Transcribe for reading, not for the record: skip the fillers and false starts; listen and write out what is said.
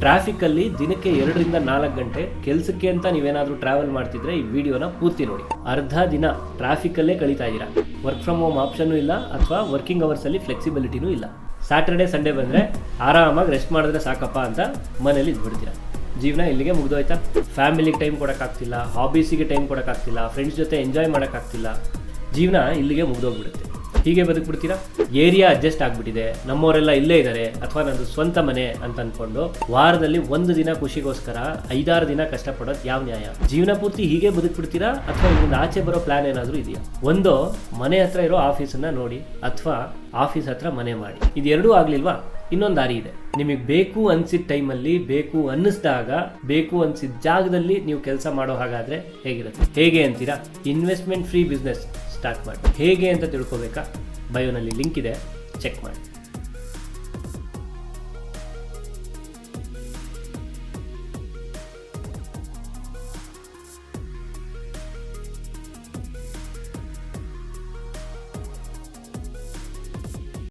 ಟ್ರಾಫಿಕಲ್ಲಿ ದಿನಕ್ಕೆ 2 ರಿಂದ 4 ಗಂಟೆ ಕೆಲಸಕ್ಕೆ ಅಂತ ನೀವೇನಾದ್ರೂ ಟ್ರಾವೆಲ್ ಮಾಡ್ತಿದ್ರೆ ಈ ವಿಡಿಯೋನ ಪೂರ್ತಿ ನೋಡಿ. ಅರ್ಧ ದಿನ ಟ್ರಾಫಿಕಲ್ಲೇ ಕಳೀತಾ ಇದ್ದೀರಾ. ವರ್ಕ್ ಫ್ರಮ್ ಹೋಮ್ ಆಪ್ಷನ್ ಇಲ್ಲ ಅಥವಾ ವರ್ಕಿಂಗ್ ಅವರ್ಸ್ ಅಲ್ಲಿ ಫ್ಲೆಕ್ಸಿಬಿಲಿಟಿನೂ ಇಲ್ಲ. ಸ್ಯಾಟರ್ಡೆ ಸಂಡೇ ಬಂದ್ರೆ ಆರಾಮಾಗಿ ರೆಸ್ಟ್ ಮಾಡಿದ್ರೆ ಸಾಕಪ್ಪ ಅಂತ ಮನೇಲಿ ಇದ್ಬಿಡ್ತೀರಾ. ಜೀವನ ಇಲ್ಲಿಗೆ ಮುಗ್ದೋಯ್ತಾ? ಫ್ಯಾಮಿಲಿಗೆ ಟೈಮ್ ಕೊಡೋಕ್ಕಾಗ್ತಿಲ್ಲ, ಹಾಬೀಸಿಗೆ ಟೈಮ್ ಕೊಡೋಕ್ಕಾಗ್ತಿಲ್ಲ, ಫ್ರೆಂಡ್ಸ್ ಜೊತೆ ಎಂಜಾಯ್ ಮಾಡೋಕ್ಕಾಗ್ತಿಲ್ಲ. ಜೀವನ ಇಲ್ಲಿಗೆ ಮುಗ್ದೋಗ್ಬಿಡುತ್ತೆ. ಹೀಗೆ ಬದುಕ್ಬಿಡ್ತೀರಾ? ಏರಿಯಾ ಅಡ್ಜಸ್ಟ್ ಆಗ್ಬಿಟ್ಟಿದೆ, ನಮ್ಮವರೆಲ್ಲ ಇಲ್ಲೇ ಇದ್ದಾರೆ, ಅಥವಾ ನಂದು ಸ್ವಂತ ಮನೆ ಅಂತ ಅನ್ಕೊಂಡು ವಾರದಲ್ಲಿ 1 ದಿನ ಖುಷಿಗೋಸ್ಕರ 5-6 ದಿನ ಕಷ್ಟಪಡೋದು ಯಾವ ನ್ಯಾಯ? ಜೀವನ ಪೂರ್ತಿ ಹೀಗೆ ಬದುಕ್ಬಿಡ್ತೀರಾ ಅಥವಾ ಇದರಿಂದ ಆಚೆ ಬರೋ ಪ್ಲಾನ್ ಏನಾದರೂ ಇದೆಯಾ? ಒಂದು ಮನೆ ಹತ್ರ ಇರೋ ಆಫೀಸನ್ನ ನೋಡಿ ಅಥವಾ ಆಫೀಸ್ ಹತ್ರ ಮನೆ ಮಾಡಿ. ಇದೆರಡೂ ಆಗ್ಲಿಲ್ವಾ? ಇನ್ನೊಂದು ದಾರಿ ಇದೆ. ನಿಮಗೆ ಬೇಕು ಅನ್ಸಿದ ಟೈಮಲ್ಲಿ, ಬೇಕು ಅನ್ನಿಸಿದಾಗ, ಬೇಕು ಅನ್ಸಿದ ಜಾಗದಲ್ಲಿ ನೀವು ಕೆಲಸ ಮಾಡೋ ಹಾಗಾದ್ರೆ ಹೇಗಿರುತ್ತೆ? ಹೇಗೆ ಅಂತೀರಾ? ಇನ್ವೆಸ್ಟ್ಮೆಂಟ್ ಫ್ರೀ ಬಿಸ್ನೆಸ್ ಸ್ಟಾರ್ಟ್ ಮಾಡಿ. ಹೇಗೆ ಅಂತ ತಿಳ್ಕೊಬೇಕಾ? ಬಯೋನಲ್ಲಿ ಲಿಂಕ್ ಇದೆ, ಚೆಕ್ ಮಾಡಿ.